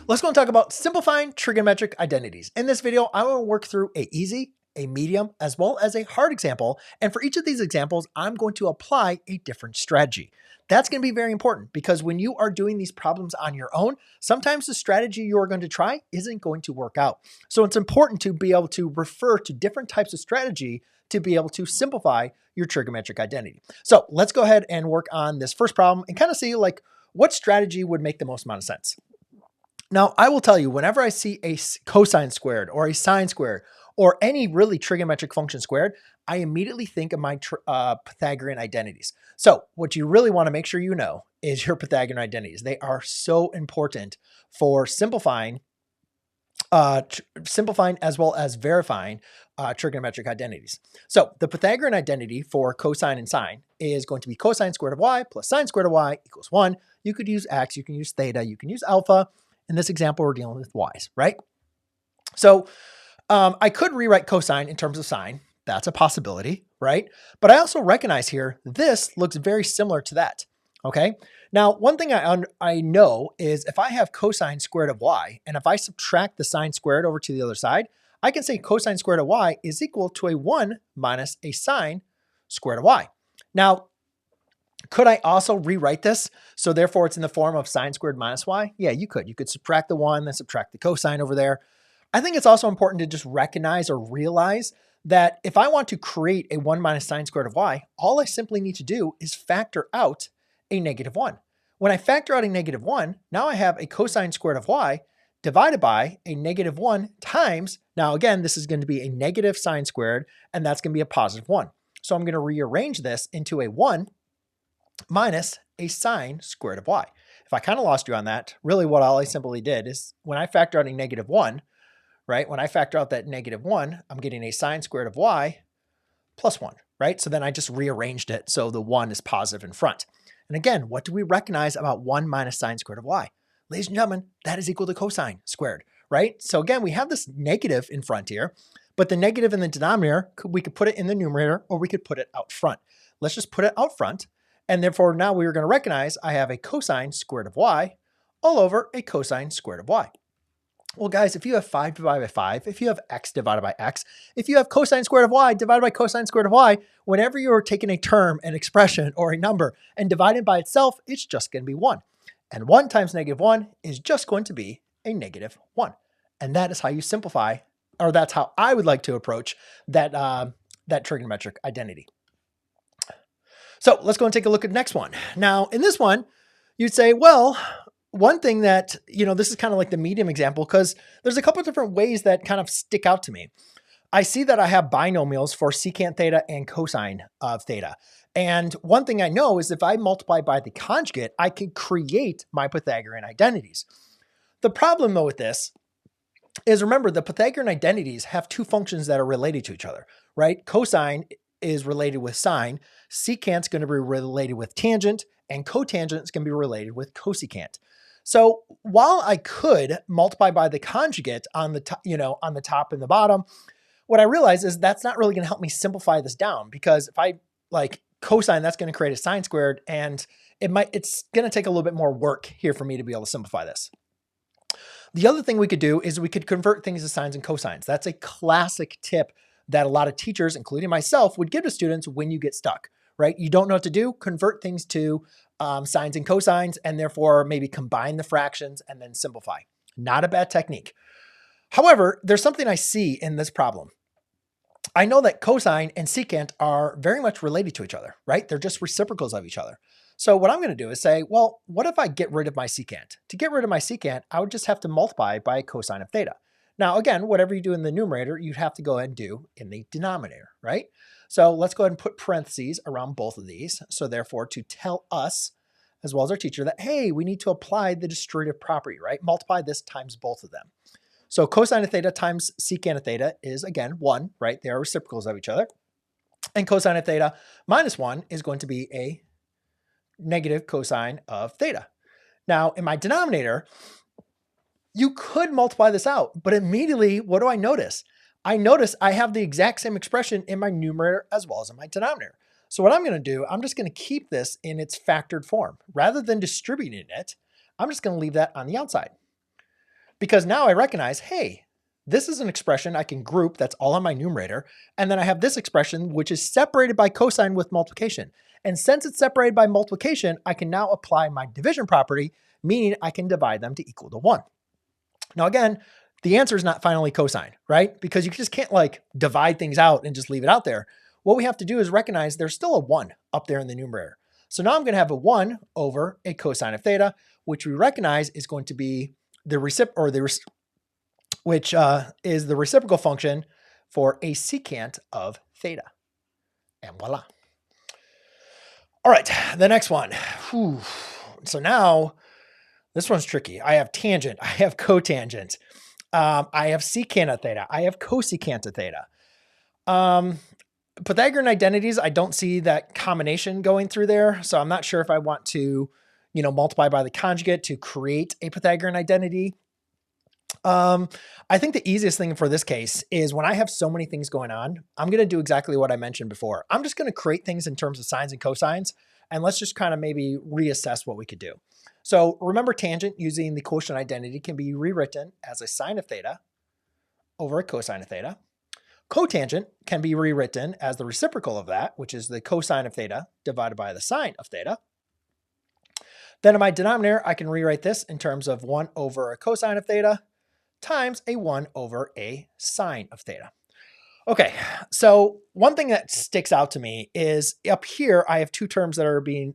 Let's go and talk about simplifying trigonometric identities. In this video, I want to work through a easy, a medium, as well as a hard example. And for each of these examples, I'm going to apply a different strategy. That's going to be very important because when you are doing these problems on your own, sometimes the strategy you're going to try isn't going to work out. So it's important to be able to refer to different types of strategy to be able to simplify your trigonometric identity. So let's go ahead and work on this first problem and kind of see like what strategy would make the most amount of sense. Now, I will tell you, whenever I see a cosine squared or a sine squared or any really trigonometric function squared, I immediately think of my Pythagorean identities. So what you really want to make sure you know is your Pythagorean identities. They are so important for simplifying as well as verifying trigonometric identities. So the Pythagorean identity for cosine and sine is going to be cosine squared of y plus sine squared of y equals 1. You could use x, you can use theta, you can use alpha. In this example, we're dealing with y's, right? So I could rewrite cosine in terms of sine. That's a possibility, right? But I also recognize here, this looks very similar to that, okay? Now, one thing I know is if I have cosine squared of y, and if I subtract the sine squared over to the other side, I can say cosine squared of y is equal to a 1 minus a sine squared of y. Now, could I also rewrite this? So therefore it's in the form of sine squared minus y? Yeah, you could. You could subtract the 1, then subtract the cosine over there. I think it's also important to just recognize or realize that if I want to create a 1 minus sine squared of y, all I simply need to do is factor out a negative 1. When I factor out a negative 1, now I have a cosine squared of y divided by a negative 1 times, now again, this is going to be a negative sine squared, and that's going to be a positive 1. So I'm going to rearrange this into a 1 minus a sine squared of y. If I kind of lost you on that, really what all I simply did is when I factor out a negative 1, right? When I factor out that negative 1, I'm getting a sine squared of y plus 1, right? So then I just rearranged it so the 1 is positive in front. And again, what do we recognize about 1 minus sine squared of y? Ladies and gentlemen, that is equal to cosine squared, right? So again, we have this negative in front here, but the negative in the denominator, we could put it in the numerator or we could put it out front. Let's just put it out front. And therefore now we are going to recognize I have a cosine squared of y all over a cosine squared of y. Well, guys, if you have 5 divided by 5, if you have x divided by x, if you have cosine squared of y divided by cosine squared of y, whenever you're taking a term, an expression, or a number and dividing by itself, it's just going to be 1. And 1 times negative 1 is just going to be a negative 1. And that is how you simplify, or that's how I would like to approach that, that trigonometric identity. So let's go and take a look at the next one. Now, in this one, you'd say, well, one thing that, this is kind of like the medium example because there's a couple of different ways that kind of stick out to me. I see that I have binomials for secant theta and cosine of theta. And one thing I know is if I multiply by the conjugate, I can create my Pythagorean identities. The problem though with this is, remember, the Pythagorean identities have two functions that are related to each other, right? Cosine is related with sine, secant's going to be related with tangent, and cotangent is going to be related with cosecant. So while I could multiply by the conjugate on the top, on the top and the bottom, what I realize is that's not really going to help me simplify this down, because if I like cosine, that's going to create a sine squared, and it's going to take a little bit more work here for me to be able to simplify this. The other thing we could do is we could convert things to sines and cosines. That's a classic tip that a lot of teachers, including myself, would give to students when you get stuck, right? You don't know what to do, convert things to sines and cosines, and therefore maybe combine the fractions and then simplify. Not a bad technique. However, there's something I see in this problem. I know that cosine and secant are very much related to each other, right? They're just reciprocals of each other. So what I'm going to do is say, well, what if I get rid of my secant? To get rid of my secant, I would just have to multiply by cosine of theta. Now, again, whatever you do in the numerator, you'd have to go ahead and do in the denominator, right? So let's go ahead and put parentheses around both of these. So therefore, to tell us, as well as our teacher, that, hey, we need to apply the distributive property, right? Multiply this times both of them. So cosine of theta times secant of theta is, again, 1, right? They are reciprocals of each other. And cosine of theta minus 1 is going to be a negative cosine of theta. Now, in my denominator, you could multiply this out, but immediately, what do I notice? I notice I have the exact same expression in my numerator as well as in my denominator. So what I'm going to do, I'm just going to keep this in its factored form. Rather than distributing it, I'm just going to leave that on the outside. because now I recognize, hey, this is an expression I can group that's all on my numerator. And then I have this expression, which is separated by cosine with multiplication. And since it's separated by multiplication, I can now apply my division property, meaning I can divide them to equal to 1. Now, again, the answer is not finally cosine, right? Because you just can't like divide things out and just leave it out there. What we have to do is recognize there's still a 1 up there in the numerator. So now I'm going to have a 1 over a cosine of theta, which we recognize is going to be the is the reciprocal function for a secant of theta. And voila. All right, the next one. Whew. So now this one's tricky. I have tangent, I have cotangent, I have secant of theta, I have cosecant of theta. Pythagorean identities, I don't see that combination going through there. So I'm not sure if I want to, multiply by the conjugate to create a Pythagorean identity. I think the easiest thing for this case is when I have so many things going on, I'm going to do exactly what I mentioned before. I'm just going to create things in terms of sines and cosines, and let's just kind of maybe reassess what we could do. So remember, tangent using the quotient identity can be rewritten as a sine of theta over a cosine of theta. Cotangent can be rewritten as the reciprocal of that, which is the cosine of theta divided by the sine of theta. Then in my denominator, I can rewrite this in terms of 1 over a cosine of theta times a 1 over a sine of theta. Okay, so one thing that sticks out to me is up here, I have two terms that are being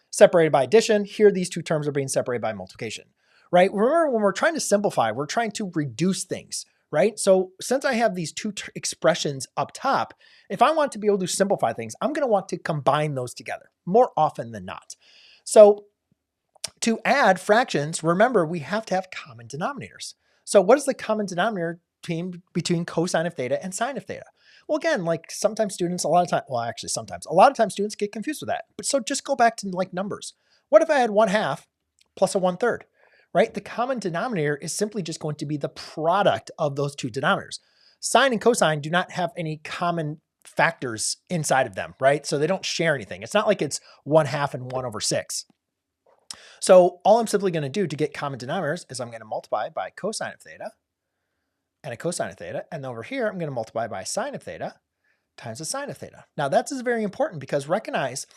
separated by addition. Here, these two terms are being separated by multiplication, right? Remember, when we're trying to simplify, we're trying to reduce things, right? So since I have these two expressions up top, if I want to be able to simplify things, I'm going to want to combine those together more often than not. So to add fractions, remember, we have to have common denominators. So what is the common denominator between cosine of theta and sine of theta? Well, again, like sometimes students, a lot of times students get confused with that. But so just go back to like numbers. What if I had 1/2 plus a 1/3, right? The common denominator is simply just going to be the product of those two denominators. Sine and cosine do not have any common factors inside of them, right? So they don't share anything. It's not like it's 1/2 and 1 over 6. So all I'm simply going to do to get common denominators is I'm going to multiply by cosine of theta and a cosine of theta. And over here, I'm going to multiply by sine of theta times a sine of theta. Now that's very important because recognize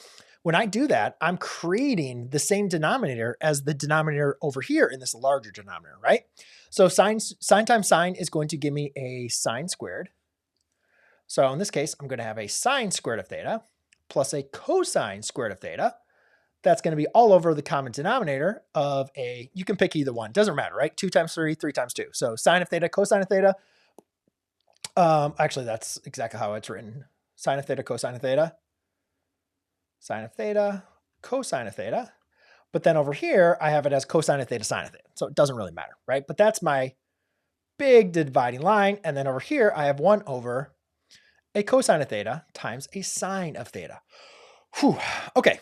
when I do that, I'm creating the same denominator as the denominator over here in this larger denominator, right? So sine times sine is going to give me a sine squared. So in this case, I'm going to have a sine squared of theta plus a cosine squared of theta. That's going to be all over the common denominator of you can pick either one. Doesn't matter, right? 2 times 3, 3 times 2. So sine of theta, cosine of theta. Actually, that's exactly how it's written. Sine of theta, cosine of theta. Sine of theta, cosine of theta. But then over here, I have it as cosine of theta, sine of theta. So it doesn't really matter, right? But that's my big dividing line. And then over here, I have 1 over a cosine of theta times a sine of theta. Whew. Okay.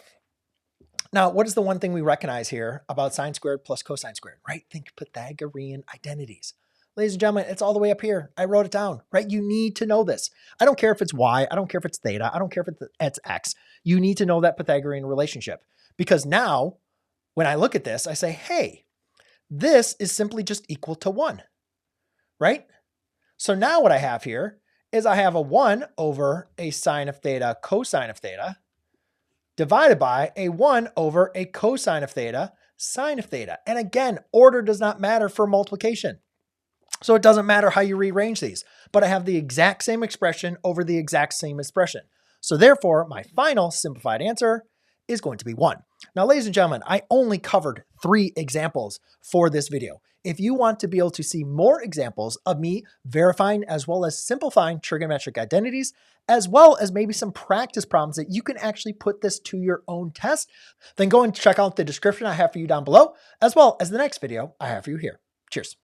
Now, what is the one thing we recognize here about sine squared plus cosine squared, right? Think Pythagorean identities. Ladies and gentlemen, it's all the way up here. I wrote it down, right? You need to know this. I don't care if it's y. I don't care if it's theta. I don't care if it's x. You need to know that Pythagorean relationship because now when I look at this, I say, hey, this is simply just equal to 1, right? So now what I have here is I have a 1 over a sine of theta cosine of theta divided by a 1 over a cosine of theta sine of theta. And again, order does not matter for multiplication. So it doesn't matter how you rearrange these, but I have the exact same expression over the exact same expression. So therefore, my final simplified answer is going to be 1. Now, ladies and gentlemen, I only covered 3 examples for this video. If you want to be able to see more examples of me verifying as well as simplifying trigonometric identities, as well as maybe some practice problems that you can actually put this to your own test, then go and check out the description I have for you down below, as well as the next video I have for you here. Cheers.